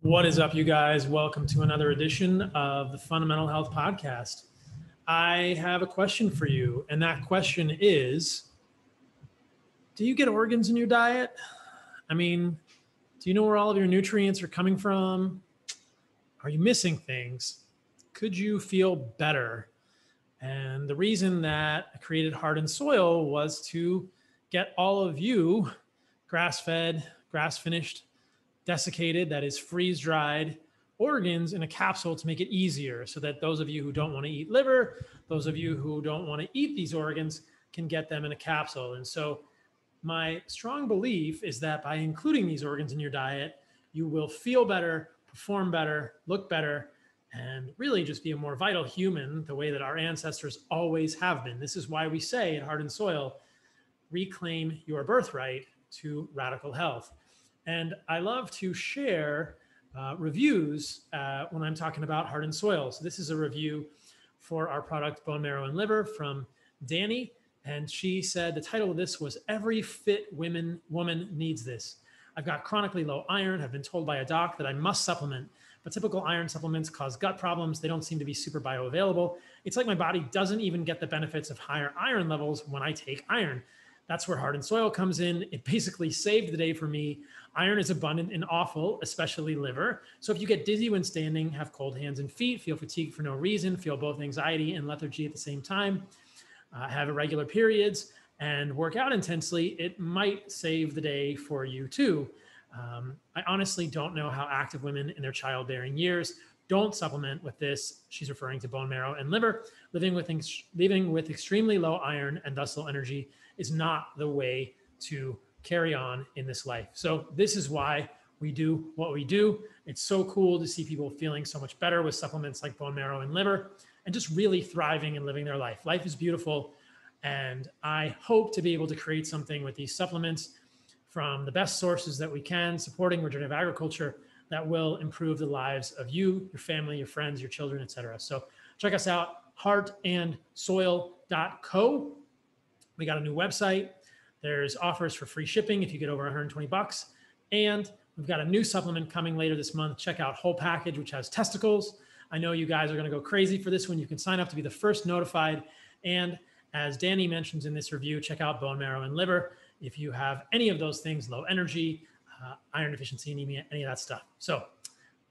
What is up, you guys? Welcome to another edition of the Fundamental Health Podcast. I have a question for you, and that question is, do you get organs in your diet? I mean, do you know where all of your nutrients are coming from? Are you missing things? Could you feel better? And the reason that I created Heart and Soil was to get all of you grass-fed, grass-finished, desiccated, that is freeze-dried organs in a capsule to make it easier so that those of you who don't want to eat liver, those of you who don't want to eat these organs can get them in a capsule. And so my strong belief is that by including these organs in your diet, you will feel better, perform better, look better, and really just be a more vital human the way that our ancestors always have been. This is why we say at Heart and Soil, reclaim your birthright to radical health. And I love to share reviews when I'm talking about Heart and Soil. So this is a review for our product Bone Marrow and Liver from Danny. And she said the title of this was Every Fit Woman Needs This. I've got chronically low iron, have been told by a doc that I must supplement, but typical iron supplements cause gut problems. They don't seem to be super bioavailable. It's like my body doesn't even get the benefits of higher iron levels when I take iron. That's where Heart and Soil comes in. It basically saved the day for me. Iron is abundant in offal, especially liver. So if you get dizzy when standing, have cold hands and feet, feel fatigued for no reason, feel both anxiety and lethargy at the same time, have irregular periods, and work out intensely, it might save the day for you too. I honestly don't know how active women in their childbearing years don't supplement with this. She's referring to bone marrow and liver. Living with extremely low iron and thus low energy is not the way to carry on in this life. So this is why we do what we do. It's so cool to see people feeling so much better with supplements like bone marrow and liver and just really thriving and living their life. Life is beautiful. And I hope to be able to create something with these supplements from the best sources that we can, supporting regenerative agriculture that will improve the lives of you, your family, your friends, your children, etc. So check us out, heartandsoil.co. We got a new website. There's offers for free shipping if you get over $120. And we've got a new supplement coming later this month. Check out Whole Package, which has testicles. I know you guys are going to go crazy for this one. You can sign up to be the first notified. And as Danny mentions in this review, check out bone marrow and liver if you have any of those things, low energy, iron deficiency, anemia, any of that stuff. So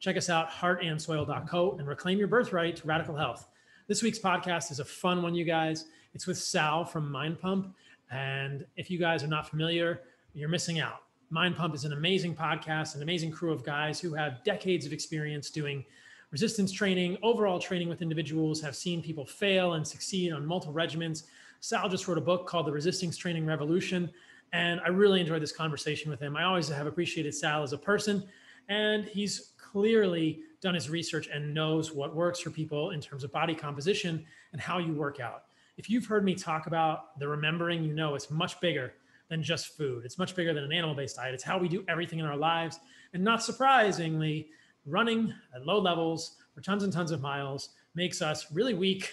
check us out, heartandsoil.co, and reclaim your birthright to radical health. This week's podcast is a fun one, you guys. It's with Sal from Mind Pump. And if you guys are not familiar, you're missing out. Mind Pump is an amazing podcast, an amazing crew of guys who have decades of experience doing resistance training, overall training with individuals, have seen people fail and succeed on multiple regimens. Sal just wrote a book called The Resistance Training Revolution, and I really enjoyed this conversation with him. I always have appreciated Sal as a person, and he's clearly done his research and knows what works for people in terms of body composition and how you work out. If you've heard me talk about the remembering, you know it's much bigger than just food. It's much bigger than an animal-based diet. It's how we do everything in our lives. And not surprisingly, running at low levels for tons and tons of miles makes us really weak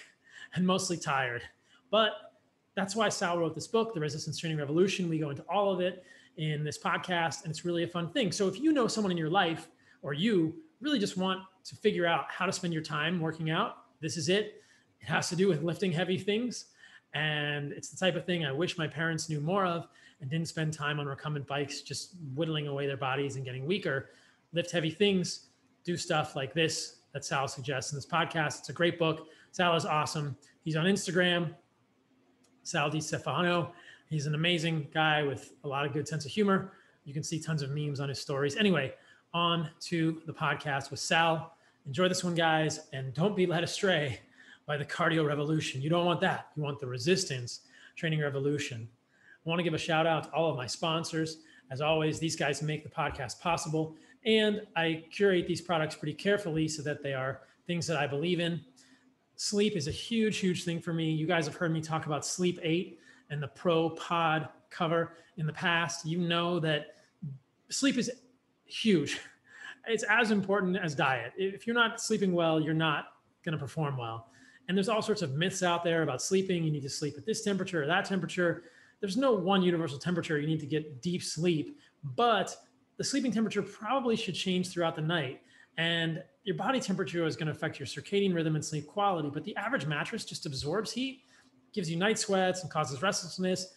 and mostly tired. But that's why Sal wrote this book, The Resistance Training Revolution. We go into all of it in this podcast, and it's really a fun thing. So if you know someone in your life, or you really just want to figure out how to spend your time working out, this is it. It has to do with lifting heavy things. And it's the type of thing I wish my parents knew more of and didn't spend time on recumbent bikes, just whittling away their bodies and getting weaker. Lift heavy things, do stuff like this that Sal suggests in this podcast. It's a great book. Sal is awesome. He's on Instagram, Sal Di Stefano. He's an amazing guy with a lot of good sense of humor. You can see tons of memes on his stories. Anyway, on to the podcast with Sal. Enjoy this one, guys, and don't be led astray by the cardio revolution. You don't want that. You want the resistance training revolution. I want to give a shout out to all of my sponsors. As always, these guys make the podcast possible, and I curate these products pretty carefully so that they are things that I believe in. Sleep is a huge, huge thing for me. You guys have heard me talk about Sleep 8 and the Pro Pod cover in the past. You know that sleep is huge. It's as important as diet. If you're not sleeping well, you're not going to perform well. And there's all sorts of myths out there about sleeping. You need to sleep at this temperature or that temperature. There's no one universal temperature. You need to get deep sleep, but the sleeping temperature probably should change throughout the night. And your body temperature is going to affect your circadian rhythm and sleep quality. But the average mattress just absorbs heat, gives you night sweats, and causes restlessness.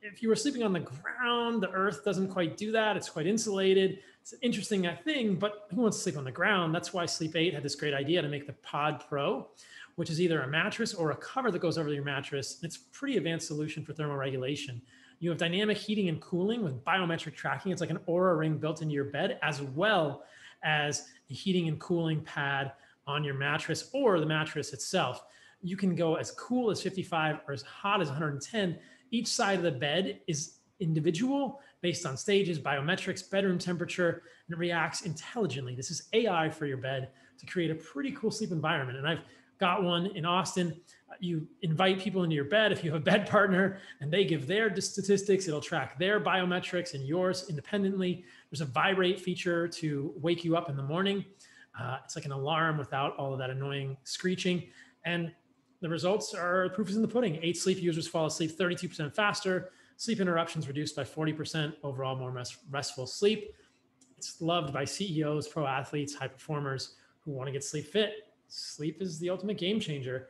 If you were sleeping on the ground, the earth doesn't quite do that. It's quite insulated. It's an interesting thing, but who wants to sleep on the ground? That's why Sleep 8 had this great idea to make the Pod Pro, which is either a mattress or a cover that goes over your mattress. It's a pretty advanced solution for thermal regulation. You have dynamic heating and cooling with biometric tracking. It's like an Oura ring built into your bed, as well as a heating and cooling pad on your mattress or the mattress itself. You can go as cool as 55 or as hot as 110. Each side of the bed is individual based on stages, biometrics, bedroom temperature, and it reacts intelligently. This is AI for your bed to create a pretty cool sleep environment. And I've got one in Austin. You invite people into your bed. If you have a bed partner and they give their statistics, it'll track their biometrics and yours independently. There's a vibrate feature to wake you up in the morning. It's like an alarm without all of that annoying screeching. And the results are, proof is in the pudding. 8 Sleep users fall asleep 32% faster. Sleep interruptions reduced by 40%. Overall, more restful sleep. It's loved by CEOs, pro athletes, high performers who want to get sleep fit. Sleep is the ultimate game changer.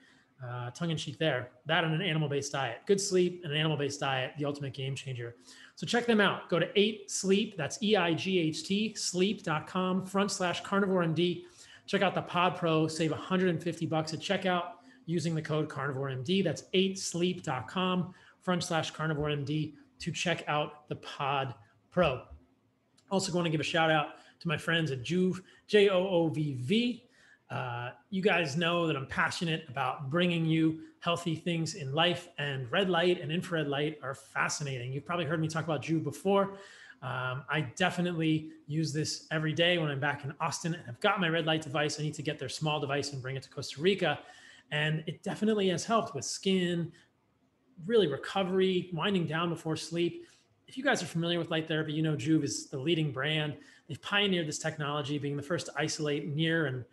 Tongue in cheek there. That and an animal-based diet. Good sleep and an animal-based diet, the ultimate game changer. So check them out. Go to 8Sleep, that's EIGHT, sleep.com/carnivoremd. Check out the Pod Pro, save $150 at checkout using the code carnivoremd. That's 8sleep.com/carnivoremd to check out the Pod Pro. Also going to give a shout out to my friends at Joovv, Joovv. You guys know that I'm passionate about bringing you healthy things in life, and red light and infrared light are fascinating. You've probably heard me talk about Joovv before. I definitely use this every day when I'm back in Austin and I've got my red light device. I need to get their small device and bring it to Costa Rica. And it definitely has helped with skin, really recovery, winding down before sleep. If you guys are familiar with light therapy, you know Joovv is the leading brand. They've pioneered this technology, being the first to isolate near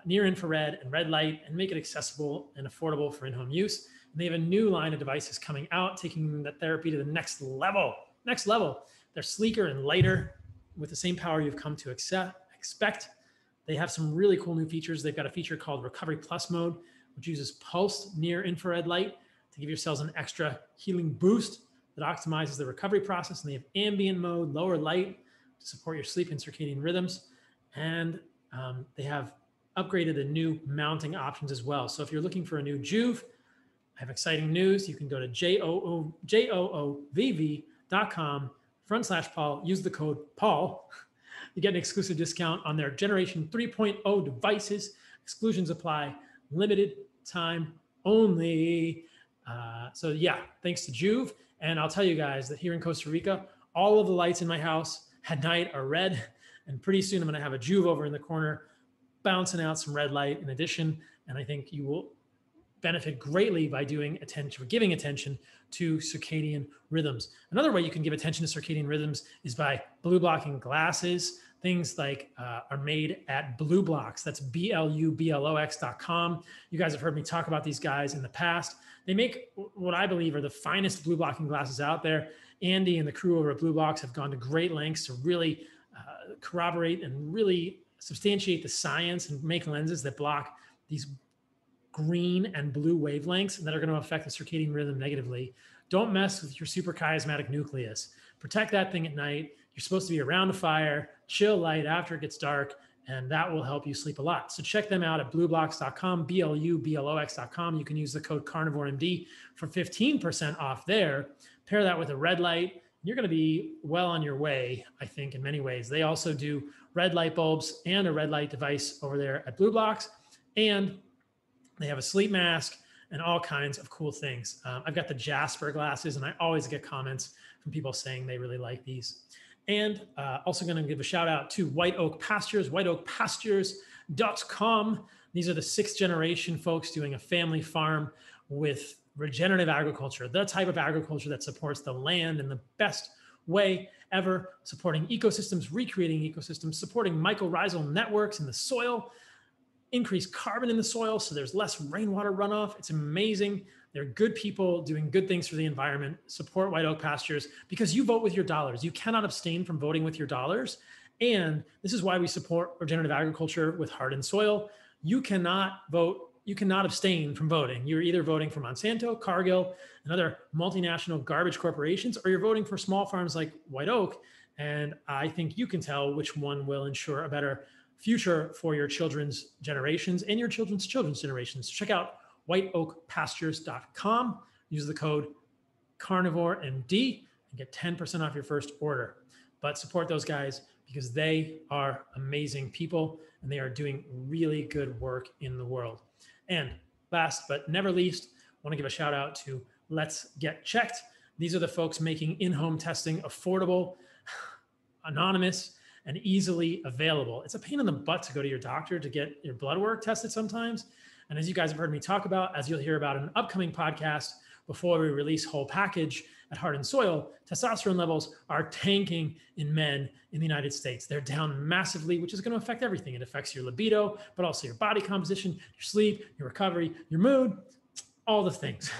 infrared and red light and make it accessible and affordable for in-home use. And they have a new line of devices coming out, taking that therapy to the next level. They're sleeker and lighter with the same power you've come to expect. They have some really cool new features. They've got a feature called Recovery Plus mode, which uses pulsed near infrared light to give your cells an extra healing boost that optimizes the recovery process. And they have ambient mode, lower light to support your sleep and circadian rhythms. And they have upgraded the new mounting options as well. So if you're looking for a new Joovv, I have exciting news. You can go to joovv.com/Paul. Use the code Paul. You get an exclusive discount on their Generation 3.0 devices. Exclusions apply. Limited time only. So yeah, thanks to Joovv. And I'll tell you guys that here in Costa Rica, all of the lights in my house at night are red. And pretty soon I'm going to have a Joovv over in the corner bouncing out some red light in addition. And I think you will benefit greatly by giving attention to circadian rhythms. Another way you can give attention to circadian rhythms is by blue blocking glasses. Things like are made at BlueBlox. That's BLUBLOX.com. You guys have heard me talk about these guys in the past. They make what I believe are the finest blue blocking glasses out there. Andy and the crew over at BlueBlox have gone to great lengths to really corroborate and really substantiate the science and make lenses that block these green and blue wavelengths that are going to affect the circadian rhythm negatively. Don't mess with your suprachiasmatic nucleus. Protect that thing at night. You're supposed to be around a fire, chill light after it gets dark, and that will help you sleep a lot. So check them out at BlueBlox.com, BLUBLOX.com. You can use the code CarnivoreMD for 15% off there. Pair that with a red light. You're going to be well on your way, I think, in many ways. They also do red light bulbs and a red light device over there at BlueBlox. And they have a sleep mask and all kinds of cool things. I've got the Jasper glasses, and I always get comments from people saying they really like these. And also going to give a shout out to White Oak Pastures, whiteoakpastures.com. These are the 6th generation folks doing a family farm with regenerative agriculture, the type of agriculture that supports the land in the best way ever, supporting ecosystems, recreating ecosystems, supporting mycorrhizal networks in the soil, increase carbon in the soil so there's less rainwater runoff. It's amazing. They're good people doing good things for the environment. Support White Oak Pastures because you vote with your dollars. You cannot abstain from voting with your dollars. And this is why we support regenerative agriculture with Hardened Soil. You cannot vote, you cannot abstain from voting. You're either voting for Monsanto, Cargill, and other multinational garbage corporations, or you're voting for small farms like White Oak. And I think you can tell which one will ensure a better future for your children's generations and your children's children's generations. Check out whiteoakpastures.com. Use the code CarnivoreMD and get 10% off your first order. But support those guys because they are amazing people and they are doing really good work in the world. And last but never least, I want to give a shout out to Let's Get Checked. These are the folks making in-home testing affordable, anonymous, and easily available. It's a pain in the butt to go to your doctor to get your blood work tested sometimes. And as you guys have heard me talk about, as you'll hear about in an upcoming podcast before we release Whole Package at Hardened Soil, testosterone levels are tanking in men in the United States. They're down massively, which is going to affect everything. It affects your libido, but also your body composition, your sleep, your recovery, your mood, all the things.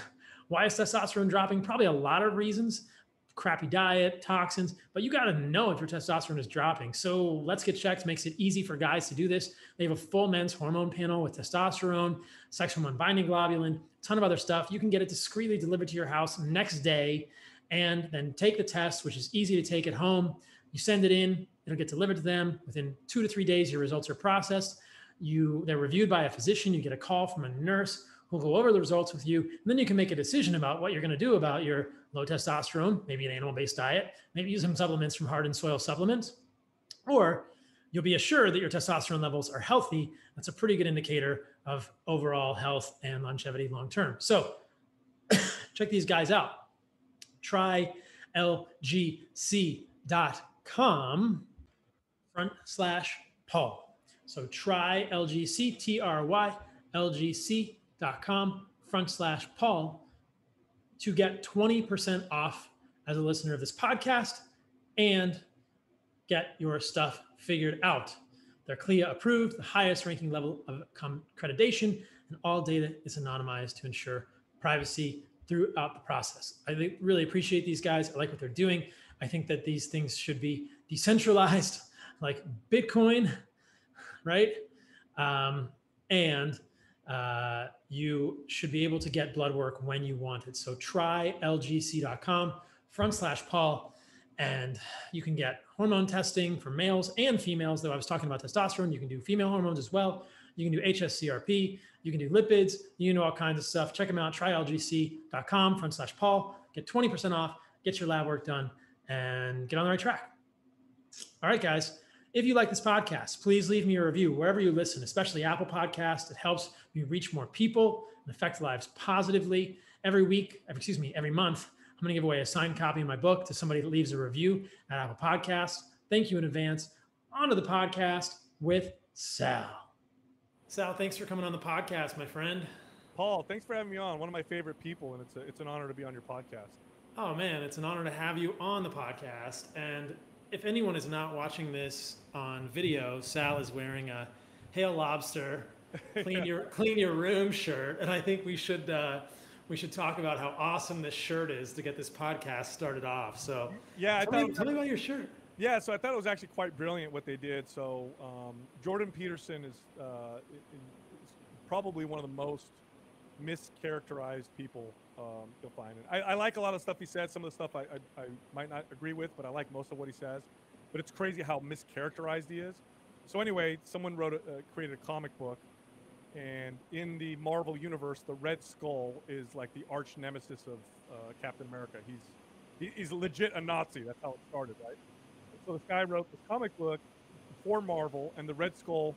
Why is testosterone dropping? Probably a lot of reasons. Crappy diet, toxins, but you got to know if your testosterone is dropping. So Let's Get Checked makes it easy for guys to do this. They have a full men's hormone panel with testosterone, sex hormone binding globulin, a ton of other stuff. You can get it discreetly delivered to your house next day and then take the test, which is easy to take at home. You send it in, it'll get delivered to them. Within 2 to 3 days, your results are processed. They're reviewed by a physician. You get a call from a nurse who'll go over the results with you. And then you can make a decision about what you're going to do about your low testosterone, maybe an animal-based diet, maybe use some supplements from Hardened Soil Supplements, or you'll be assured that your testosterone levels are healthy. That's a pretty good indicator of overall health and longevity long-term. So check these guys out. Try lgc.com/Paul. So try LGC, TRY, LGC.com/Paul to get 20% off as a listener of this podcast and get your stuff figured out. They're CLIA approved, the highest ranking level of accreditation, and all data is anonymized to ensure privacy throughout the process. I really appreciate these guys. I like what they're doing. I think that these things should be decentralized, like Bitcoin, right? You should be able to get blood work when you want it. So try lgc.com/Paul, and you can get hormone testing for males and females. Though I was talking about testosterone, you can do female hormones as well. You can do HSCRP, you can do lipids, you can do all kinds of stuff. Check them out, try lgc.com/Paul, get 20% off, get your lab work done, and get on the right track. All right, guys. If you like this podcast, please leave me a review wherever you listen, especially Apple Podcasts. It helps me reach more people and affect lives positively. Every month, I'm going to give away a signed copy of my book to somebody that leaves a review at Apple Podcasts. Thank you in advance. On to the podcast with Sal. Sal, thanks for coming on the podcast, my friend. Paul, thanks for having me on. One of my favorite people, and it's an honor to be on your podcast. Oh, man, it's an honor to have you on the podcast. And if anyone is not watching this on video, Sal is wearing a Hail Lobster, clean your room shirt, and I think we should talk about how awesome this shirt is to get this podcast started off. So yeah, tell me about your shirt. Yeah, so I thought it was actually quite brilliant what they did. So Jordan Peterson is probably one of the most mischaracterized people you'll find. And I like a lot of stuff he said. Some of the stuff I might not agree with, but I like most of what he says. But it's crazy how mischaracterized he is. So anyway, someone created a comic book, and in the Marvel universe, the Red Skull is like the arch nemesis of Captain America. He's legit a Nazi. That's how it started, right? So this guy wrote this comic book for Marvel, and the Red Skull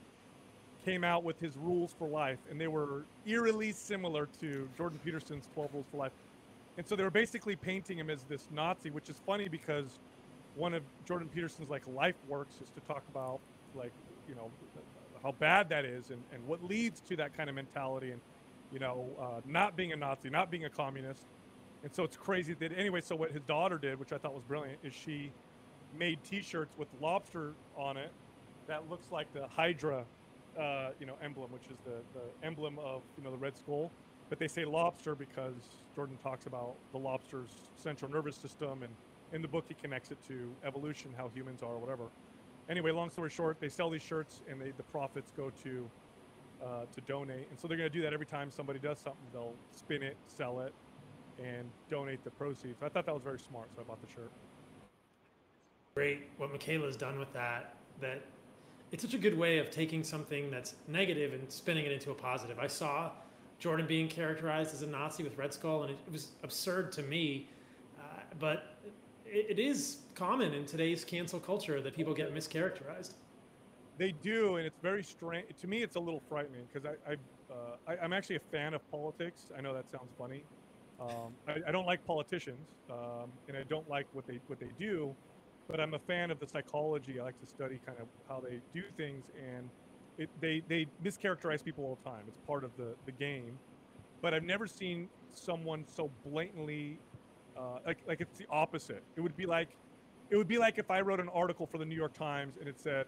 came out with his rules for life, and they were eerily similar to Jordan Peterson's 12 Rules for Life. And so they were basically painting him as this Nazi, which is funny because one of Jordan Peterson's like life works is to talk about like, you know, how bad that is and what leads to that kind of mentality and, you know, not being a Nazi, not being a communist. And so it's crazy that anyway, so what his daughter did, which I thought was brilliant, is she made t-shirts with lobster on it that looks like the Hydra emblem, which is the emblem of, you know, the Red Skull. But they say lobster because Jordan talks about the lobster's central nervous system, and in the book he connects it to evolution, how humans are, or whatever. Anyway, long story short, they sell these shirts, and the profits go to donate. And so they're going to do that every time somebody does something. They'll spin it, sell it, and donate the proceeds. I thought that was very smart, so I bought the shirt. Great what Michaela's done with that. That it's such a good way of taking something that's negative and spinning it into a positive. I saw Jordan being characterized as a Nazi with Red Skull, and it was absurd to me. But it is common in today's cancel culture that people get mischaracterized. They do, and it's very strange. To me, it's a little frightening because I'm actually a fan of politics. I know that sounds funny. I don't like politicians, and I don't like what they do, but I'm a fan of the psychology. I like to study kind of how they do things, and they mischaracterize people all the time. It's part of the game. But I've never seen someone so blatantly like it's the opposite. It would be like if I wrote an article for the New York Times and it said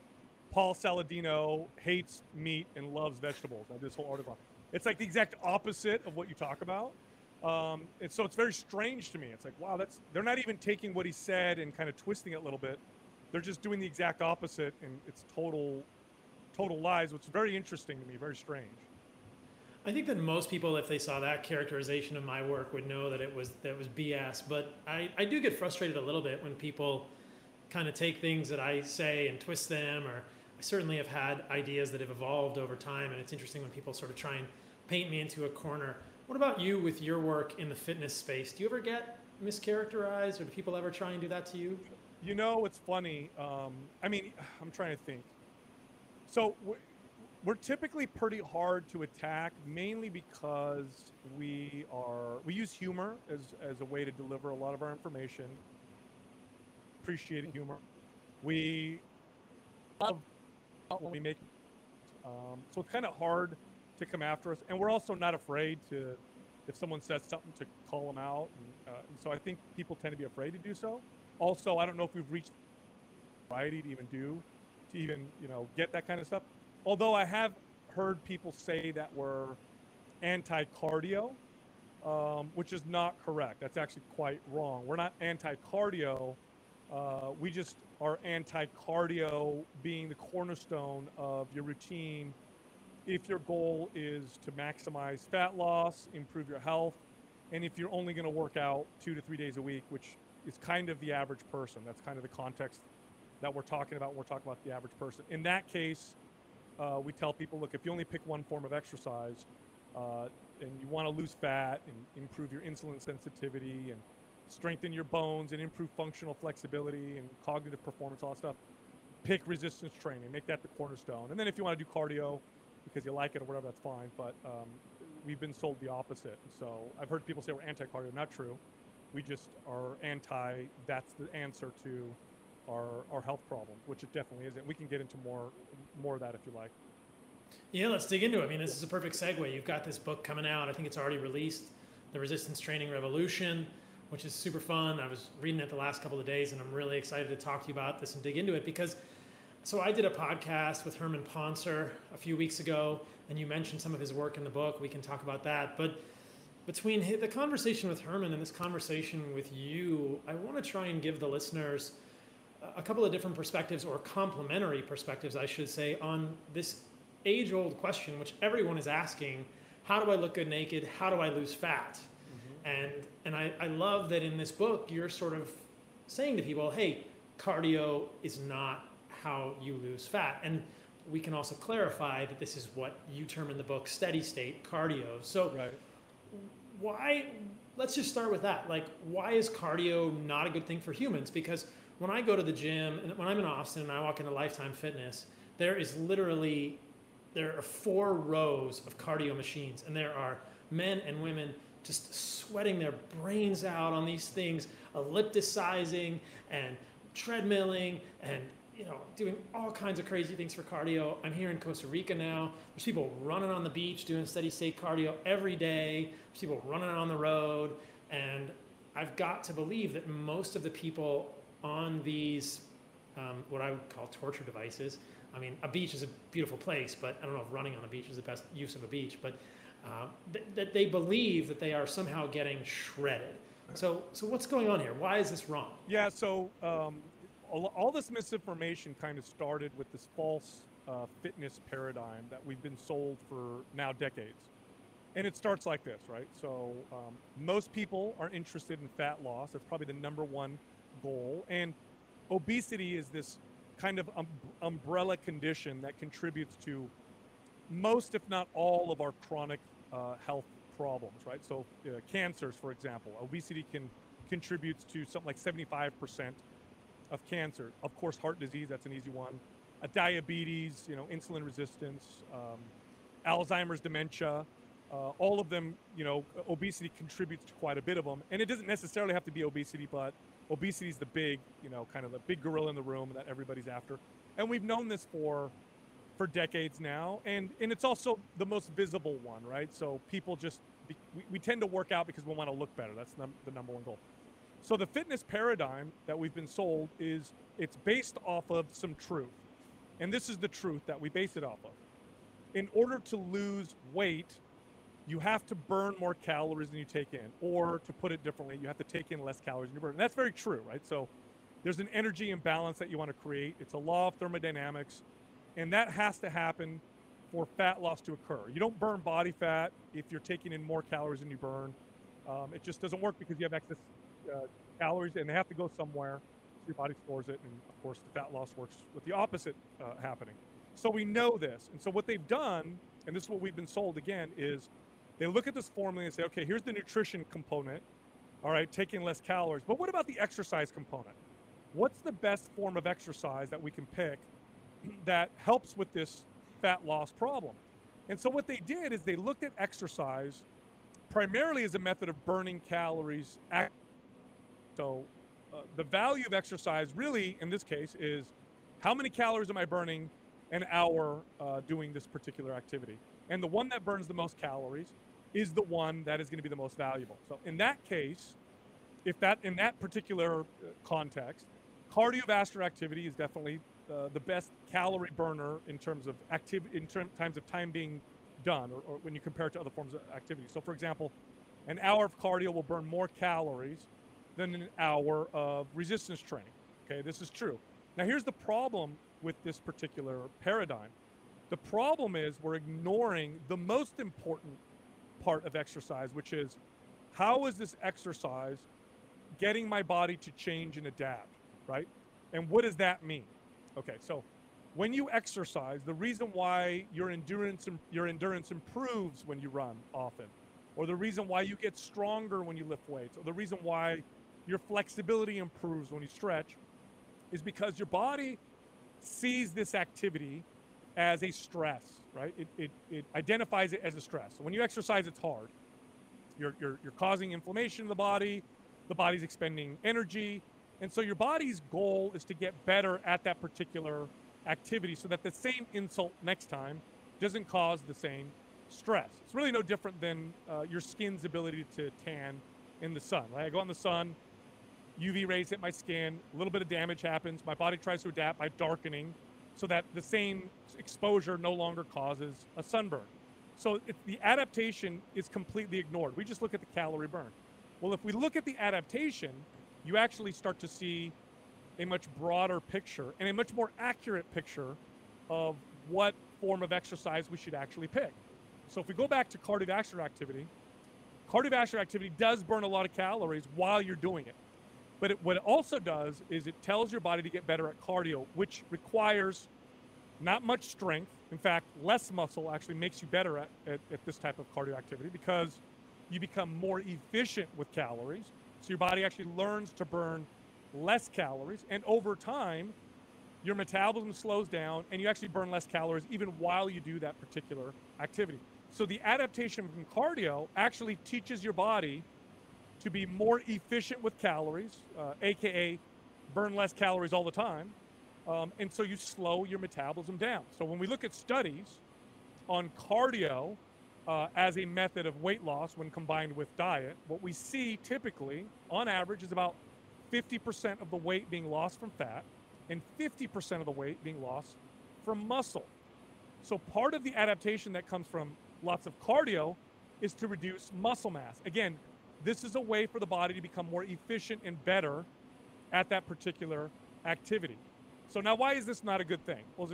Paul Saladino hates meat and loves vegetables. I did this whole article. It's like the exact opposite of what you talk about. And so it's very strange to me. It's like, wow, they're not even taking what he said and kind of twisting it a little bit. They're just doing the exact opposite, and it's total lies, which is very interesting to me, very strange. I think that most people, if they saw that characterization of my work, would know that it was BS. But I do get frustrated a little bit when people kind of take things that I say and twist them, or I certainly have had ideas that have evolved over time, and it's interesting when people sort of try and paint me into a corner. What about you with your work in the fitness space? Do you ever get mischaracterized, or do people ever try and do that to you? You know, it's funny. I mean, I'm trying to think. So we're typically pretty hard to attack, mainly because we use humor as a way to deliver a lot of our information. Appreciate humor. We love when we make. So it's kind of hard to come after us, and we're also not afraid to, if someone says something, to call them out. And so I think people tend to be afraid to do so. Also, I don't know if we've reached variety to even get that kind of stuff. Although I have heard people say that we're anti-cardio, which is not correct. That's actually quite wrong. We're not anti-cardio. We just are anti-cardio being the cornerstone of your routine if your goal is to maximize fat loss, improve your health, and if you're only going to work out 2 to 3 days a week, which is kind of the average person. That's kind of the context that we're talking about when we're talking about the average person. In that case, we tell people, look, if you only pick one form of exercise and you want to lose fat and improve your insulin sensitivity and strengthen your bones and improve functional flexibility and cognitive performance, all that stuff, pick resistance training, make that the cornerstone. And then if you want to do cardio because you like it or whatever, that's fine. But we've been sold the opposite. So I've heard people say we're anti-cardio. Not true. We just are anti, that's the answer to our health problem, which it definitely isn't. We can get into more of that if you like. Yeah, let's dig into it. I mean, this is a perfect segue. You've got this book coming out. I think it's already released, The Resistance Training Revolution, which is super fun. I was reading it the last couple of days, and I'm really excited to talk to you about this and dig into it because, so I did a podcast with Herman Poncer a few weeks ago, and you mentioned some of his work in the book. We can talk about that. But between the conversation with Herman and this conversation with you, I want to try and give the listeners a couple of different perspectives, or complementary perspectives, I should say, on this age-old question, which everyone is asking: how do I look good naked? How do I lose fat? Mm-hmm. And I love that in this book, you're sort of saying to people, hey, cardio is not how you lose fat. And we can also clarify that this is what you term in the book steady state cardio. So right. Why, let's just start with that. Like, why is cardio not a good thing for humans? Because when I go to the gym, and when I'm in Austin and I walk into Lifetime Fitness, there are 4 rows of cardio machines, and there are men and women just sweating their brains out on these things, ellipticizing and treadmilling and doing all kinds of crazy things for cardio. I'm here in Costa Rica now. There's people running on the beach doing steady state cardio every day. There's people running on the road, and I've got to believe that most of the people on these, what I would call torture devices. I mean, a beach is a beautiful place, but I don't know if running on a beach is the best use of a beach, but that they believe that they are somehow getting shredded. So what's going on here? Why is this wrong? Yeah, so all this misinformation kind of started with this false fitness paradigm that we've been sold for now decades. And it starts like this, right? So most people are interested in fat loss. That's probably the number one goal. And obesity is this kind of umbrella condition that contributes to most, if not all, of our chronic health problems, right? So cancers, for example, obesity contributes to something like 75% of cancer. Of course, heart disease, that's an easy one. Diabetes, insulin resistance, Alzheimer's, dementia, all of them, obesity contributes to quite a bit of them. And it doesn't necessarily have to be obesity, but obesity is the big, kind of the big gorilla in the room that everybody's after. And we've known this for decades now. And it's also the most visible one, right? So people just, we tend to work out because we want to look better. That's the number one goal. So the fitness paradigm that we've been sold it's based off of some truth. And this is the truth that we base it off of. In order to lose weight, you have to burn more calories than you take in. Or to put it differently, you have to take in less calories than you burn. And that's very true, right? So there's an energy imbalance that you want to create. It's a law of thermodynamics. And that has to happen for fat loss to occur. You don't burn body fat if you're taking in more calories than you burn. It just doesn't work because you have excess calories and they have to go somewhere. So your body stores it. And of course, the fat loss works with the opposite happening. So we know this. And so what they've done, and this is what we've been sold again, is they look at this formula and say, okay, here's the nutrition component. All right, taking less calories. But what about the exercise component? What's the best form of exercise that we can pick that helps with this fat loss problem? And so what they did is they looked at exercise primarily as a method of burning calories. So the value of exercise really, in this case, is how many calories am I burning an hour doing this particular activity? And the one that burns the most calories is the one that is going to be the most valuable. So in that case, in that particular context, cardiovascular activity is definitely the best calorie burner in terms of times of time being done, or when you compare it to other forms of activity. So for example, an hour of cardio will burn more calories than an hour of resistance training. Okay, this is true. Now here's the problem with this particular paradigm. The problem is we're ignoring the most important part of exercise, which is how is this exercise getting my body to change and adapt, right? And what does that mean? Okay, so when you exercise, the reason why your endurance improves when you run often, or the reason why you get stronger when you lift weights, or the reason why your flexibility improves when you stretch, is because your body sees this activity as a stress, right? It identifies it as a stress. So when you exercise, it's hard. You're causing inflammation in the body's expending energy. And so your body's goal is to get better at that particular activity so that the same insult next time doesn't cause the same stress. It's really no different than your skin's ability to tan in the sun, right? I go out in the sun, UV rays hit my skin, a little bit of damage happens. My body tries to adapt by darkening so that the same exposure no longer causes a sunburn. So the adaptation is completely ignored. We just look at the calorie burn. Well, if we look at the adaptation, you actually start to see a much broader picture and a much more accurate picture of what form of exercise we should actually pick. So if we go back to cardiovascular activity does burn a lot of calories while you're doing it. But what it also does is it tells your body to get better at cardio, which requires not much strength. In fact, less muscle actually makes you better at this type of cardio activity because you become more efficient with calories. So your body actually learns to burn less calories. And over time, your metabolism slows down and you actually burn less calories even while you do that particular activity. So the adaptation from cardio actually teaches your body to be more efficient with calories, AKA burn less calories all the time. And so you slow your metabolism down. So when we look at studies on cardio as a method of weight loss when combined with diet, what we see typically on average is about 50% of the weight being lost from fat and 50% of the weight being lost from muscle. So part of the adaptation that comes from lots of cardio is to reduce muscle mass. Again, this is a way for the body to become more efficient and better at that particular activity. So now why is this not a good thing? Well,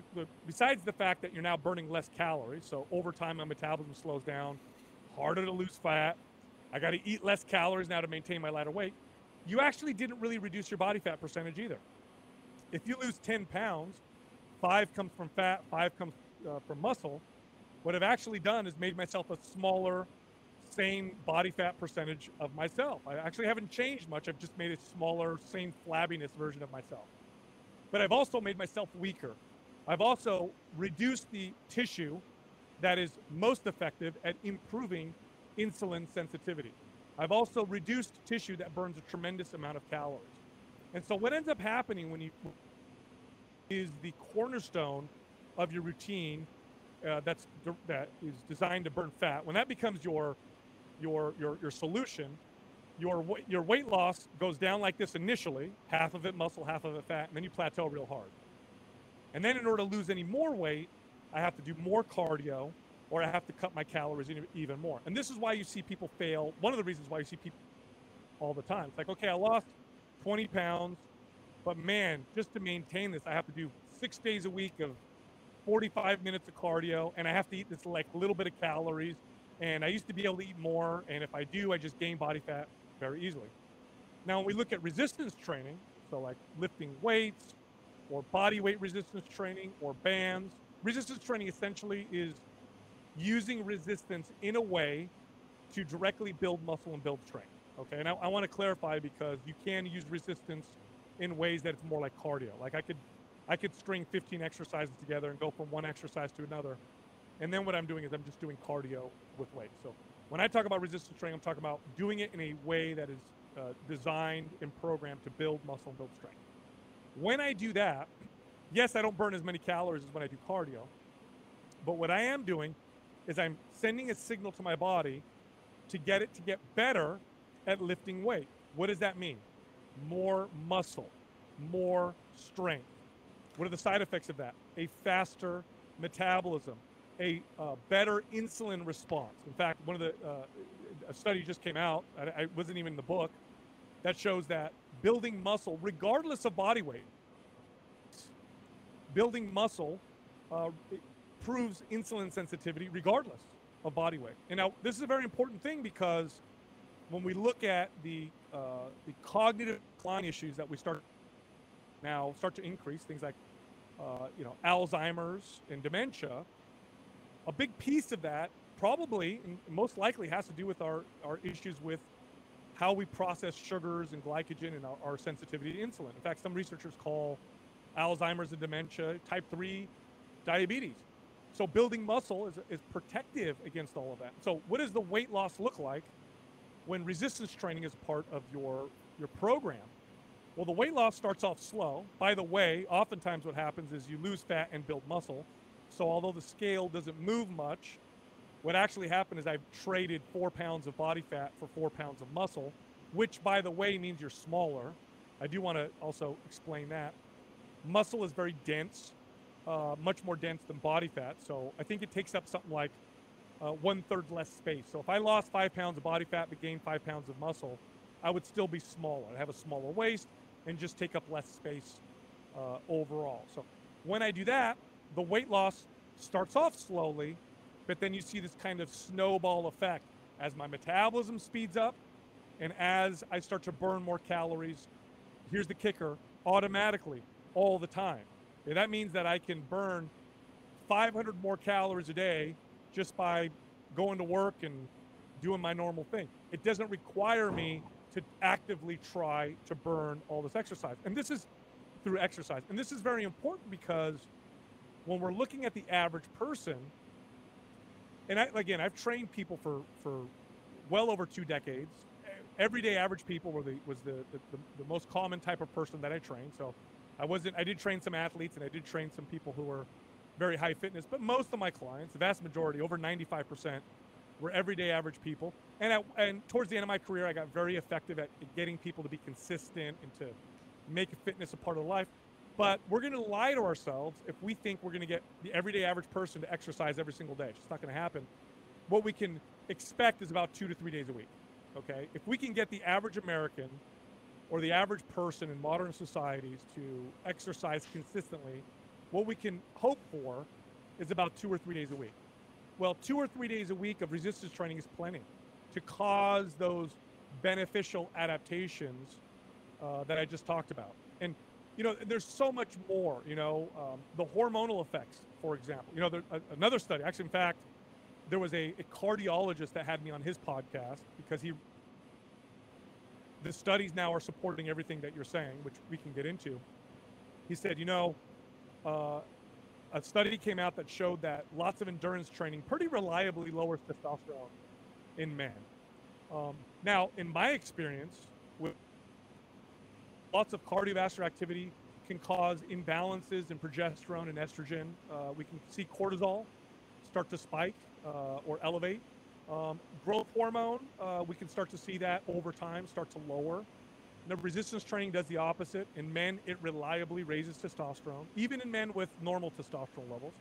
besides the fact that you're now burning less calories, so over time my metabolism slows down, harder to lose fat, I got to eat less calories now to maintain my lighter weight, you actually didn't really reduce your body fat percentage either. If you lose 10 pounds, 5 comes from fat, 5 comes from muscle. What I've actually done is made myself a smaller, same body fat percentage of myself. I actually haven't changed much. I've just made a smaller, same flabbiness version of myself. But I've also made myself weaker. I've also reduced the tissue that is most effective at improving insulin sensitivity. I've also reduced tissue that burns a tremendous amount of calories. And so what ends up happening when you is the cornerstone of your routine that is designed to burn fat. When that becomes your solution, your weight loss goes down like this initially, half of it muscle, half of it fat, and then you plateau real hard. And then in order to lose any more weight, I have to do more cardio, or I have to cut my calories even more. And this is why you see people fail. One of the reasons why you see people all the time. It's like, okay, I lost 20 pounds, but man, just to maintain this, I have to do 6 days a week of 45 minutes of cardio, and I have to eat this like little bit of calories. And I used to be able to eat more, and if I do, I just gain body fat very easily. Now, when we look at resistance training, so like lifting weights or body weight resistance training or bands, resistance training essentially is using resistance in a way to directly build muscle and build strength. Okay, and I want to clarify, because you can use resistance in ways that it's more like cardio. Like I could string 15 exercises together and go from one exercise to another. And then what I'm doing is I'm just doing cardio with weight. So when I talk about resistance training, I'm talking about doing it in a way that is designed and programmed to build muscle and build strength. When I do that, yes, I don't burn as many calories as when I do cardio. But what I am doing is I'm sending a signal to my body to get it to get better at lifting weight. What does that mean? More muscle, more strength. What are the side effects of that? A faster metabolism, a better insulin response. In fact, one of the a study just came out, I wasn't even in the book, that shows that building muscle, regardless of body weight, building muscle proves insulin sensitivity regardless of body weight. And now this is a very important thing, because when we look at the cognitive decline issues that we start to increase, things like Alzheimer's and dementia, a big piece of that probably and most likely has to do with our issues with how we process sugars and glycogen and our sensitivity to insulin. In fact, some researchers call Alzheimer's and dementia type 3 diabetes. So building muscle is protective against all of that. So what does the weight loss look like when resistance training is part of your program? Well, the weight loss starts off slow. By the way, oftentimes what happens is you lose fat and build muscle. So although the scale doesn't move much, what actually happened is I've traded 4 pounds of body fat for 4 pounds of muscle, which, by the way, means you're smaller. I do want to also explain that. Muscle is very dense, much more dense than body fat. So I think it takes up something like 1/3 less space. So if I lost 5 pounds of body fat but gained 5 pounds of muscle, I would still be smaller. I'd have a smaller waist and just take up less space overall. So when I do that, the weight loss starts off slowly, but then you see this kind of snowball effect as my metabolism speeds up and as I start to burn more calories. Here's the kicker: automatically, all the time. Okay, that means that I can burn 500 more calories a day just by going to work and doing my normal thing. It doesn't require me to actively try to burn all this exercise. And this is through exercise. And this is very important, because when we're looking at the average person, and I've trained people for well over 2 decades. Everyday average people was the most common type of person that I trained. So I did train some athletes, and I did train some people who were very high fitness, but most of my clients, the vast majority, over 95%, were everyday average people. And towards the end of my career, I got very effective at getting people to be consistent and to make fitness a part of life. But we're going to lie to ourselves if we think we're going to get the everyday average person to exercise every single day. It's just not going to happen. What we can expect is about 2 to 3 days a week. Okay? If we can get the average American or the average person in modern societies to exercise consistently, what we can hope for is about 2 or 3 days a week. Well, 2 or 3 days a week of resistance training is plenty to cause those beneficial adaptations that I just talked about. And, there's so much more, the hormonal effects, for example. Another study, actually, in fact, there was a cardiologist that had me on his podcast because the studies now are supporting everything that you're saying, which we can get into. He said, a study came out that showed that lots of endurance training pretty reliably lowers testosterone in men. Now, in my experience, with lots of cardiovascular activity can cause imbalances in progesterone and estrogen. We can see cortisol start to spike or elevate. Growth hormone, we can start to see that over time start to lower. The resistance training does the opposite. In men, it reliably raises testosterone, even in men with normal testosterone levels.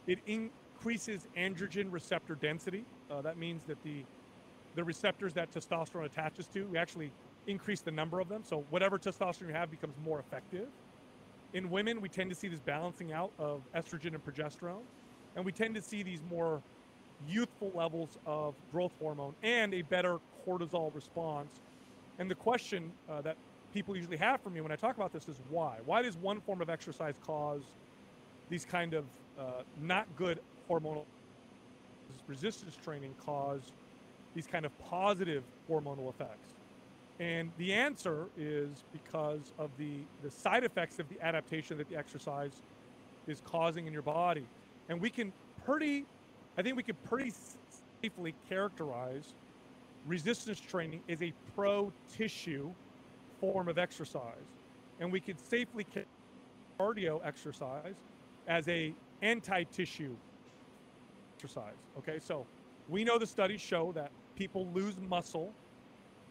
It increases androgen receptor density. That means that the receptors that testosterone attaches to, we actually increase the number of them. So whatever testosterone you have becomes more effective. In women, we tend to see this balancing out of estrogen and progesterone. And we tend to see these more youthful levels of growth hormone and a better cortisol response. And the question that people usually have for me when I talk about this is why? Why does one form of exercise cause these kind of not good hormonal resistance training cause these kind of positive hormonal effects? And the answer is because of the side effects of the adaptation that the exercise is causing in your body. And I think we can pretty safely characterize resistance training as a pro-tissue form of exercise. And we could safely cardio exercise as a anti-tissue exercise. Okay, so we know the studies show that people lose muscle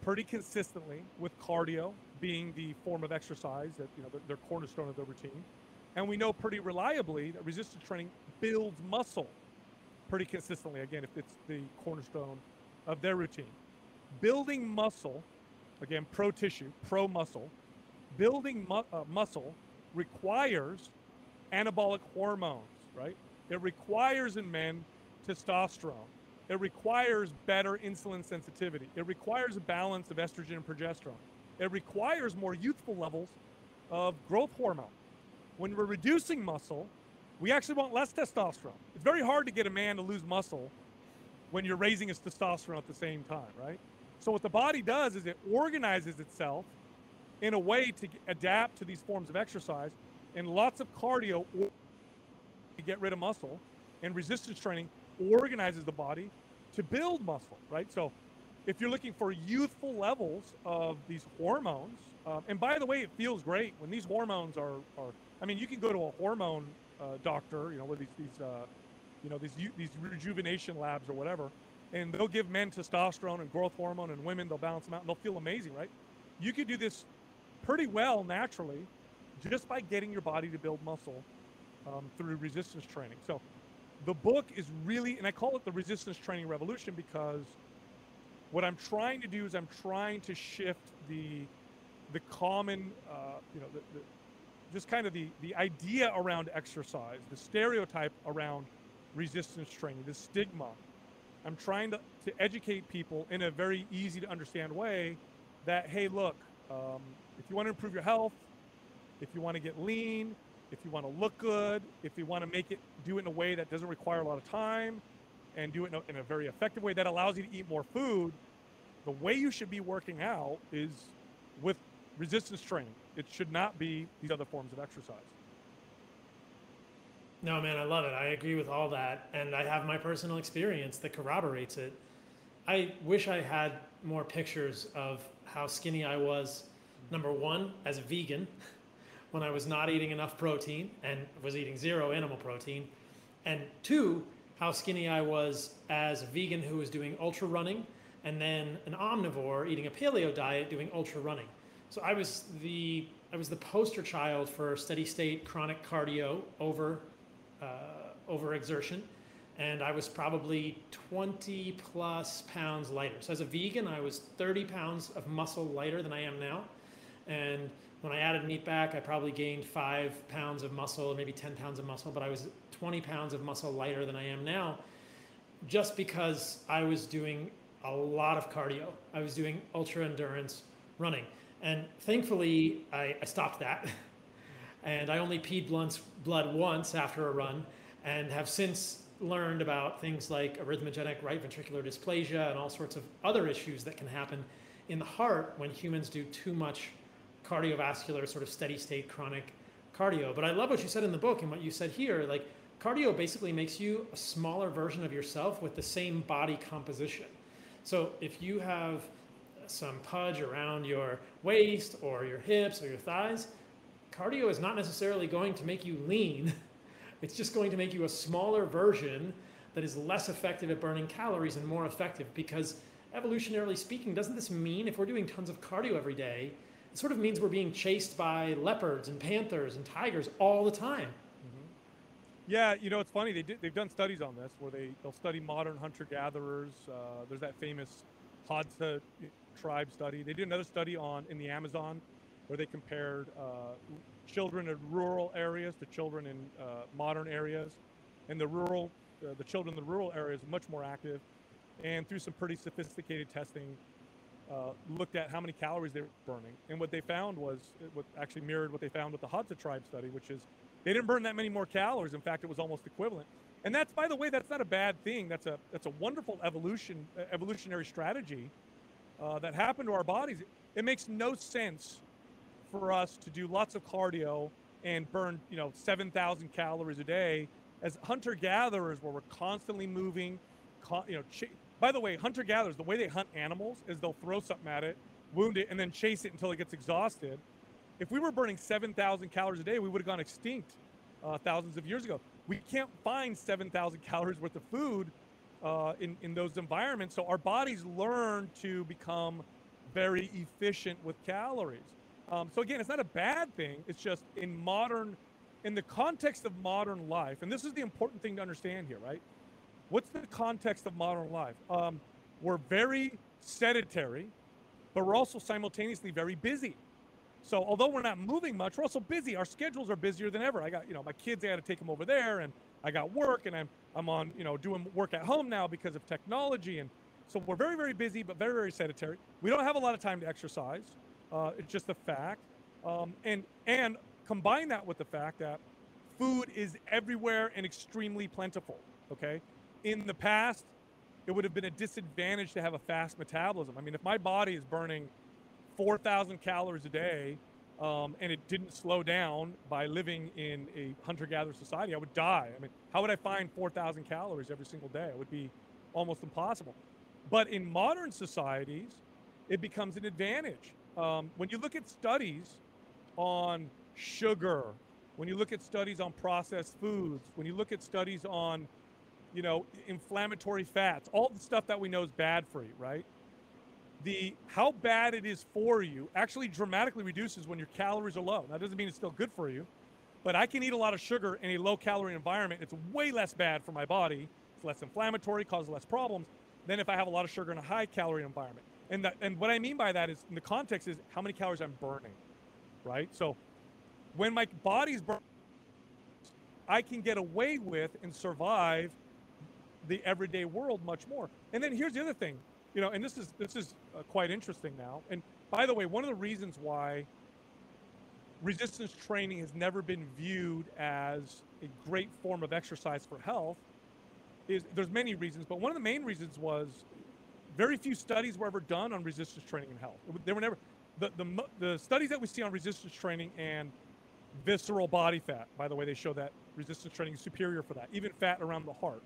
pretty consistently with cardio being the form of exercise that, their cornerstone of their routine. And we know pretty reliably that resistance training builds muscle pretty consistently, again, if it's the cornerstone of their routine. Building muscle, again, pro-tissue, pro-muscle, building muscle requires anabolic hormones, right? It requires in men testosterone. It requires better insulin sensitivity. It requires a balance of estrogen and progesterone. It requires more youthful levels of growth hormone. When we're reducing muscle, we actually want less testosterone. It's very hard to get a man to lose muscle when you're raising his testosterone at the same time, right? So what the body does is it organizes itself in a way to adapt to these forms of exercise, and lots of cardio to get rid of muscle, and resistance training organizes the body to build muscle, right? So if you're looking for youthful levels of these hormones, and by the way, it feels great when these hormones are I mean, you can go to a hormone doctor, with these rejuvenation labs or whatever, and they'll give men testosterone and growth hormone, and women, they'll balance them out, and they'll feel amazing, right? You can do this pretty well naturally just by getting your body to build muscle through resistance training. So the book is really, and I call it the resistance training revolution, because what I'm trying to do is I'm trying to shift the common, just kind of the idea around exercise, the stereotype around resistance training, the stigma. I'm trying to educate people in a very easy to understand way that, hey, look, if you want to improve your health, if you want to get lean, if you want to look good, if you want to do it in a way that doesn't require a lot of time, and do it in a very effective way that allows you to eat more food, the way you should be working out is with resistance training. It should not be these other forms of exercise. No, man, I love it. I agree with all that. And I have my personal experience that corroborates it. I wish I had more pictures of how skinny I was, number one, as a vegan, when I was not eating enough protein and was eating zero animal protein. And two, how skinny I was as a vegan who was doing ultra running, and then an omnivore eating a paleo diet doing ultra running. So I was the poster child for steady state chronic cardio over exertion, and I was probably 20 plus pounds lighter. So as a vegan, I was 30 pounds of muscle lighter than I am now, And when I added meat back, I probably gained 5 pounds of muscle, or maybe 10 pounds of muscle, but I was 20 pounds of muscle lighter than I am now, just because I was doing a lot of cardio. I was doing ultra endurance running. And thankfully, I stopped that. And I only peed blood once after a run, and have since learned about things like arrhythmogenic right ventricular dysplasia and all sorts of other issues that can happen in the heart when humans do too much cardiovascular, sort of steady state chronic cardio. But I love what you said in the book and what you said here. Like, cardio basically makes you a smaller version of yourself with the same body composition. So if you have some pudge around your waist or your hips or your thighs, cardio is not necessarily going to make you lean. It's just going to make you a smaller version that is less effective at burning calories and more effective. Because evolutionarily speaking, doesn't this mean if we're doing tons of cardio every day, it sort of means we're being chased by leopards and panthers and tigers all the time? Yeah, you know, it's funny. They've done studies on this where they'll study modern hunter-gatherers. There's that famous Hadza tribe study. They did another study in the Amazon where they compared children in rural areas to children in modern areas, and the children in the rural areas are much more active, and through some pretty sophisticated testing, looked at how many calories they were burning. And what they found was, what actually mirrored what they found with the Hadza tribe study, which is they didn't burn that many more calories. In fact, it was almost equivalent. And that's, by the way, that's not a bad thing. That's a wonderful evolutionary strategy that happened to our bodies. It makes no sense for us to do lots of cardio and burn, 7,000 calories a day as hunter-gatherers, where we're constantly moving. By the way, hunter-gatherers, the way they hunt animals is they'll throw something at it, wound it, and then chase it until it gets exhausted. If we were burning 7,000 calories a day, we would have gone extinct thousands of years ago. We can't find 7,000 calories worth of food in those environments. So our bodies learn to become very efficient with calories. So again, it's not a bad thing. It's just in the context of modern life, and this is the important thing to understand here, right? What's the context of modern life? We're very sedentary, but we're also simultaneously very busy. So although we're not moving much, we're also busy. Our schedules are busier than ever. I got, my kids, I got to take them over there, and I got work, and I'm on, doing work at home now because of technology. And so we're very, very busy, but very, very sedentary. We don't have a lot of time to exercise. It's just a fact. And combine that with the fact that food is everywhere and extremely plentiful, okay? In the past, it would have been a disadvantage to have a fast metabolism. I mean, if my body is burning 4,000 calories a day, and it didn't slow down by living in a hunter-gatherer society, I would die. I mean, how would I find 4,000 calories every single day? It would be almost impossible. But in modern societies, it becomes an advantage. When you look at studies on sugar, when you look at studies on processed foods, when you look at studies on, inflammatory fats, all the stuff that we know is bad for you, right? How bad it is for you actually dramatically reduces when your calories are low. That doesn't mean it's still good for you, but I can eat a lot of sugar in a low-calorie environment. It's way less bad for my body. It's less inflammatory, causes less problems than if I have a lot of sugar in a high-calorie environment. And what I mean by that is, in the context, is how many calories I'm burning, right? So when my body's burning, I can get away with and survive the everyday world much more. And then here's the other thing. And this is quite interesting now. And by the way, one of the reasons why resistance training has never been viewed as a great form of exercise for health is, there's many reasons, but one of the main reasons was very few studies were ever done on resistance training and health. They were never, the studies that we see on resistance training and visceral body fat, by the way, they show that resistance training is superior for that, even fat around the heart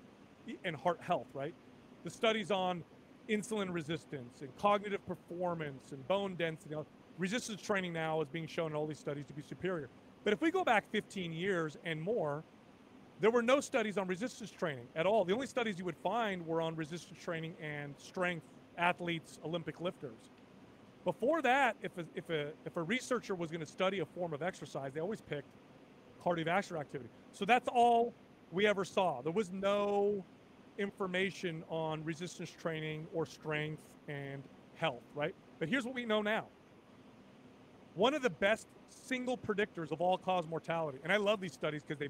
and heart health, right? The studies on insulin resistance and cognitive performance and bone density. Resistance training now is being shown in all these studies to be superior. But if we go back 15 years and more, there were no studies on resistance training at all. The only studies you would find were on resistance training and strength athletes, Olympic lifters. Before that, if a researcher was going to study a form of exercise, they always picked cardiovascular activity. So that's all we ever saw. There was no information on resistance training or strength and health, right? But here's what we know now. one of the best single predictors of all-cause mortality. And I love these studies because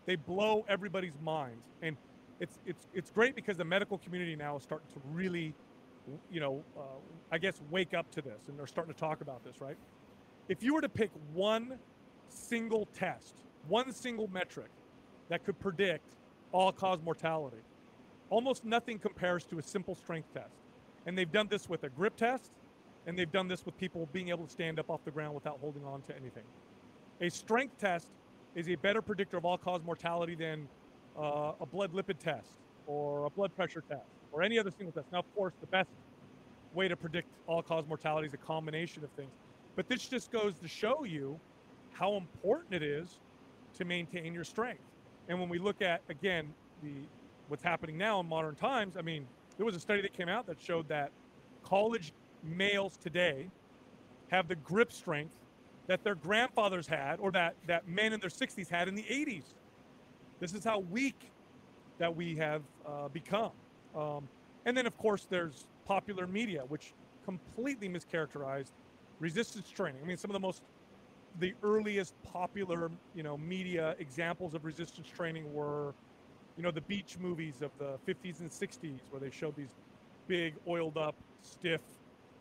they blow everybody's minds. And it's great because the medical community now is starting to really, I guess, wake up to this, and they're starting to talk about this, right? If you were to pick one single test, one single metric that could predict all-cause mortality, almost nothing compares to a simple strength test. And they've done this with a grip test, and they've done this with people being able to stand up off the ground without holding on to anything. A strength test is a better predictor of all-cause mortality than a blood lipid test or a blood pressure test or any other single test. Now, of course, the best way to predict all-cause mortality is a combination of things. But this just goes to show you how important it is to maintain your strength. And when we look at, again, what's happening now in modern times, I mean, there was a study that came out that showed that college males today have the grip strength that their grandfathers had, or that men in their 60s had in the 80s. This is how weak that we have become. And then, of course, there's popular media, which completely mischaracterized resistance training. I mean, some of the earliest popular, media examples of resistance training were, the beach movies of the 50s and 60s, where they showed these big, oiled up, stiff,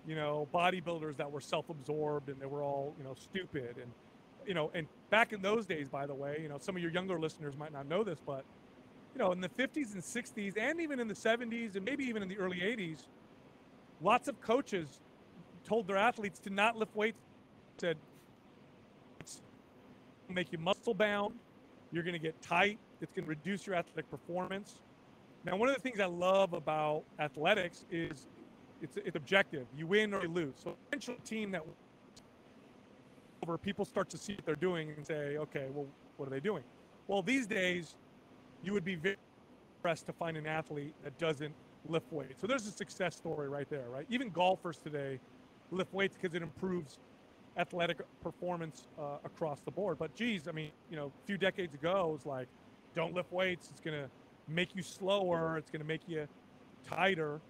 bodybuilders that were self-absorbed, and they were all, stupid. And back in those days, by the way, some of your younger listeners might not know this, but, in the 50s and 60s, and even in the 70s, and maybe even in the early 80s, lots of coaches told their athletes to not lift weights, said, it's going to make you muscle bound, you're going to get tight, it's going to reduce your athletic performance. Now, one of the things I love about athletics is it's objective. You win or you lose. So eventually a team that over, people start to see what they're doing and say, okay, well, what are they doing? Well, these days, you would be very impressed to find an athlete that doesn't lift weights. So there's a success story right there, right? Even golfers today lift weights because it improves athletic performance across the board. But geez, I mean, a few decades ago, it was like, don't lift weights. It's going to make you slower. It's going to make you tighter.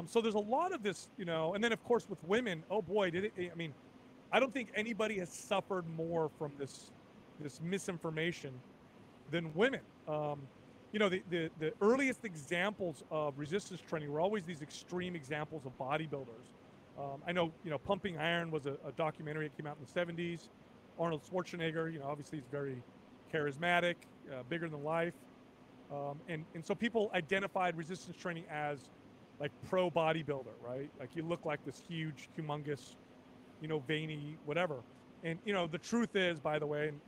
So there's a lot of this, and then of course with women, oh boy, I don't think anybody has suffered more from this misinformation than women. The earliest examples of resistance training were always these extreme examples of bodybuilders. I know, Pumping Iron was a documentary that came out in the 70s. Arnold Schwarzenegger, obviously he's very charismatic, bigger than life. And so people identified resistance training as like pro bodybuilder, right? Like you look like this huge, humongous, veiny, whatever. And, the truth is, by the way, and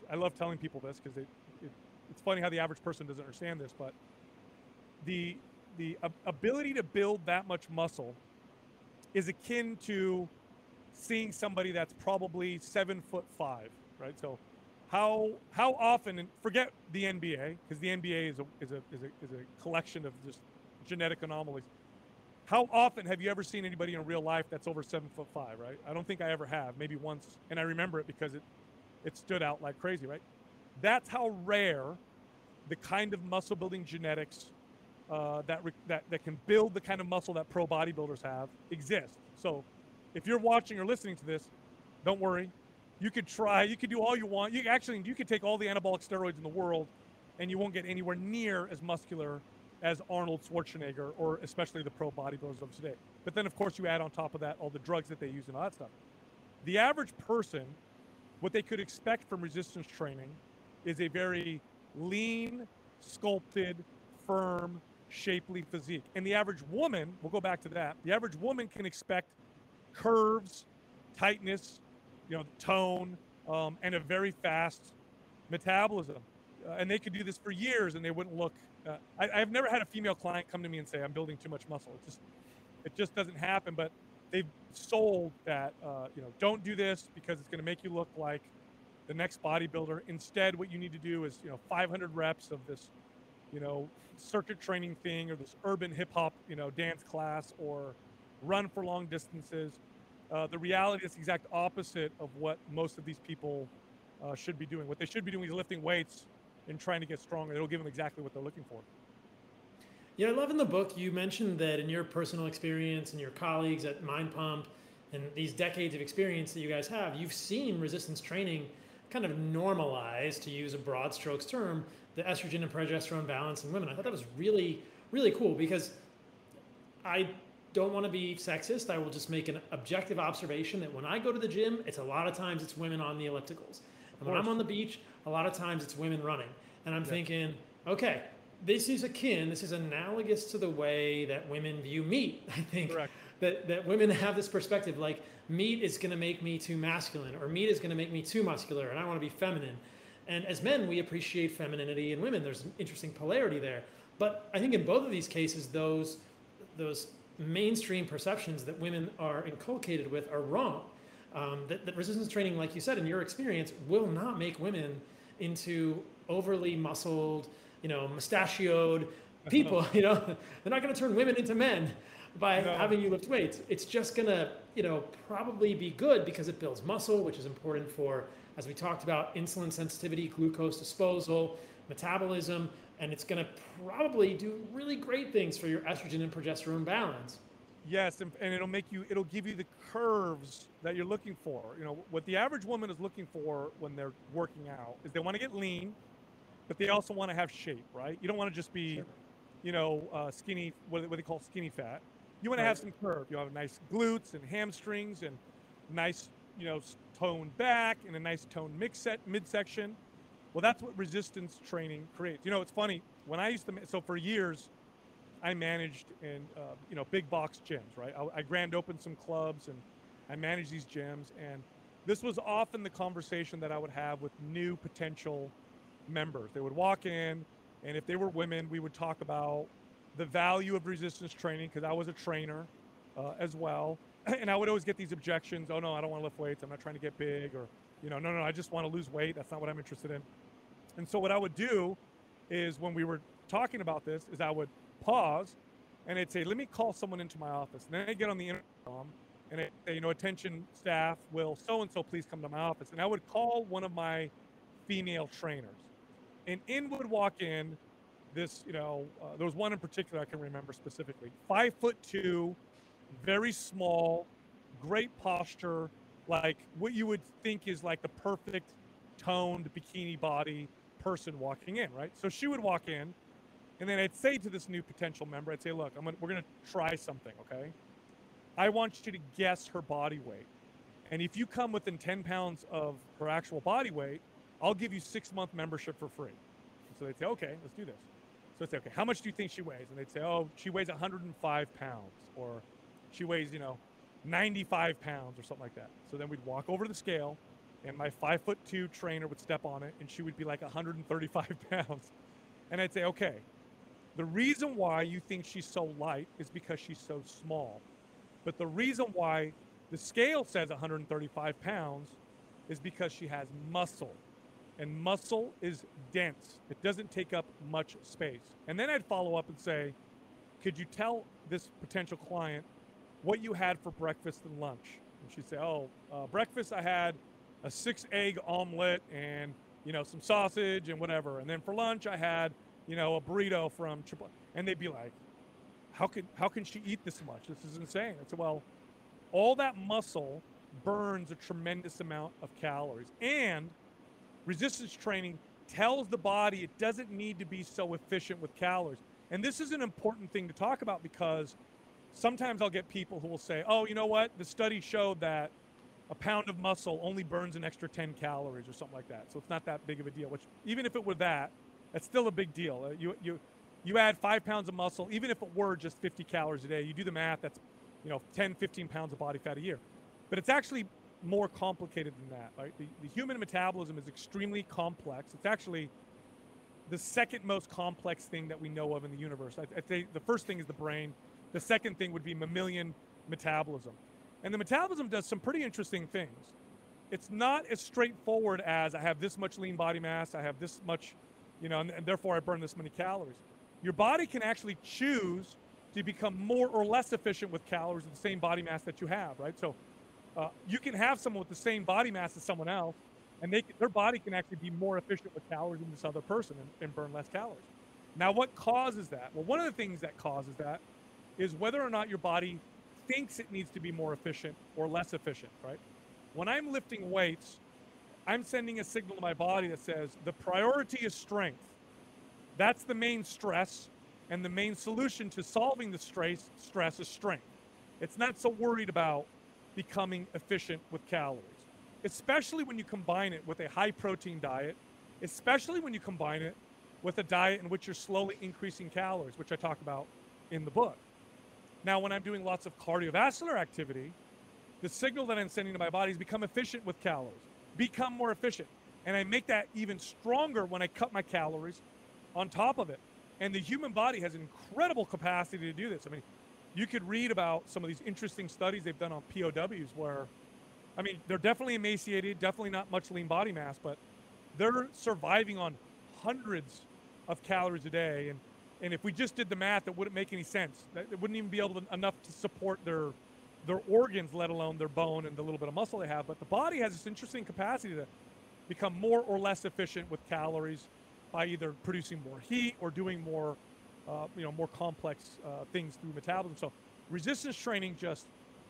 I love telling people this because it's funny how the average person doesn't understand this, but the ability to build that much muscle is akin to seeing somebody that's probably 7'5", right? So how often, and forget the NBA, because the NBA is a collection of just genetic anomalies. How often have you ever seen anybody in real life that's over 7'5", right? I don't think I ever have, maybe once, and I remember it because it stood out like crazy, right? That's how rare the kind of muscle building genetics that can build the kind of muscle that pro bodybuilders have exist. So if you're watching or listening to this, don't worry. You could try, you could do all you want. You could take all the anabolic steroids in the world and you won't get anywhere near as muscular as Arnold Schwarzenegger, or especially the pro bodybuilders of today. But then, of course, you add on top of that all the drugs that they use and all that stuff. The average person, what they could expect from resistance training is a very lean, sculpted, firm, shapely physique. And the average woman, we'll go back to that, the average woman can expect curves, tightness, tone, and a very fast metabolism. And they could do this for years and they wouldn't look. I've never had a female client come to me and say, I'm building too much muscle. It just doesn't happen. But they've sold that, don't do this because it's going to make you look like the next bodybuilder. Instead, what you need to do is, 500 reps of this, circuit training thing, or this urban hip hop, dance class, or run for long distances. The reality is the exact opposite of what most of these people should be doing. What they should be doing is lifting weights and trying to get stronger. It'll give them exactly what they're looking for. Yeah, I love in the book, you mentioned that in your personal experience and your colleagues at Mind Pump, and these decades of experience that you guys have, you've seen resistance training kind of normalize, to use a broad strokes term, the estrogen and progesterone balance in women. I thought that was really, really cool because I don't want to be sexist. I will just make an objective observation that when I go to the gym, it's a lot of times it's women on the ellipticals. And when I'm on the beach, a lot of times it's women running. And I'm thinking, okay, this is akin, this is analogous to the way that women view meat. I think that women have this perspective like meat is going to make me too masculine, or meat is going to make me too muscular, and I want to be feminine. And as men, we appreciate femininity in women. There's an interesting polarity there. But I think in both of these cases, those mainstream perceptions that women are inculcated with are wrong. That resistance training, like you said, in your experience, will not make women into overly muscled, mustachioed people. They're not going to turn women into men by having you lift weights. It's just going to, probably be good because it builds muscle, which is important for, as we talked about, insulin sensitivity, glucose disposal, metabolism, and it's going to probably do really great things for your estrogen and progesterone balance. Yes, and it'll give you the curves that you're looking for. What the average woman is looking for when they're working out is they want to get lean, but they also want to have shape, right? You don't want to just be, skinny, what they call skinny fat. You want to have some curve. You have nice glutes and hamstrings and nice, toned back and a nice toned midsection. Well, that's what resistance training creates. It's funny. When I used to, so for years, I managed in, big box gyms, right? I grand opened some clubs and I managed these gyms. And this was often the conversation that I would have with new potential members. They would walk in, and if they were women, we would talk about the value of resistance training, because I was a trainer as well. And I would always get these objections. Oh, no, I don't want to lift weights. I'm not trying to get big, or, no, I just want to lose weight. That's not what I'm interested in. And so what I would do is, when we were talking about this, is I would pause and I'd say, let me call someone into my office. And then I'd get on the intercom and I'd say, attention staff, will so-and-so please come to my office? And I would call one of my female trainers. And in would walk in this, there was one in particular I can remember specifically, 5'2", very small, great posture, like what you would think is like the perfect toned bikini body person walking in, right? So she would walk in, and then I'd say to this new potential member, I'd say, look, we're going to try something, okay? I want you to guess her body weight. And if you come within 10 pounds of her actual body weight, I'll give you 6-month membership for free. And so they'd say, okay, let's do this. So I'd say, okay, how much do you think she weighs? And they'd say, oh, she weighs 105 pounds, or she weighs, 95 pounds or something like that. So then we'd walk over to the scale, and my 5'2" trainer would step on it, and she would be like 135 pounds. And I'd say, okay, the reason why you think she's so light is because she's so small. But the reason why the scale says 135 pounds is because she has muscle. And muscle is dense. It doesn't take up much space. And then I'd follow up and say, could you tell this potential client what you had for breakfast and lunch? And she'd say, breakfast I had a 6-egg omelet and, some sausage and whatever. And then for lunch I had, a burrito from Chipotle. And they'd be like, how can she eat this much? This is insane. I said, well, all that muscle burns a tremendous amount of calories. And resistance training tells the body it doesn't need to be so efficient with calories. And this is an important thing to talk about, because sometimes I'll get people who will say, oh, you know what? The study showed that a pound of muscle only burns an extra 10 calories or something like that. So it's not that big of a deal, which even if it were that, that's still a big deal. You add 5 pounds of muscle, even if it were just 50 calories a day, you do the math, that's 10, 15 pounds of body fat a year. But it's actually more complicated than that, right? The human metabolism is extremely complex. It's actually the second most complex thing that we know of in the universe. I'd say the first thing is the brain. The second thing would be mammalian metabolism. And the metabolism does some pretty interesting things. It's not as straightforward as I have this much lean body mass, I have this much, and therefore I burn this many calories. Your body can actually choose to become more or less efficient with calories of the same body mass that you have, right? So you can have someone with the same body mass as someone else, and their body can actually be more efficient with calories than this other person and burn less calories. Now, what causes that? Well, one of the things that causes that is whether or not your body thinks it needs to be more efficient or less efficient, right? When I'm lifting weights, I'm sending a signal to my body that says the priority is strength. That's the main stress, and the main solution to solving the stress is strength. It's not so worried about becoming efficient with calories, especially when you combine it with a high protein diet, especially when you combine it with a diet in which you're slowly increasing calories, which I talk about in the book. Now, when I'm doing lots of cardiovascular activity, the signal that I'm sending to my body is become efficient with calories, become more efficient. And I make that even stronger when I cut my calories on top of it. And the human body has an incredible capacity to do this. I mean, you could read about some of these interesting studies they've done on POWs where, I mean, they're definitely emaciated, definitely not much lean body mass, but they're surviving on hundreds of calories a day. And if we just did the math, it wouldn't make any sense. It wouldn't even be able to, enough to support their organs, let alone their bone and the little bit of muscle they have. But the body has this interesting capacity to become more or less efficient with calories by either producing more heat or doing more, more complex things through metabolism. So resistance training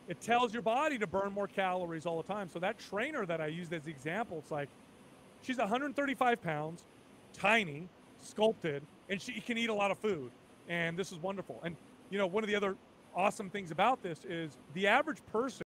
it tells your body to burn more calories all the time. So that trainer that I used as the example, it's like, she's 135 pounds, tiny, sculpted, and she can eat a lot of food. And this is wonderful. And, one of the other awesome things about this is the average person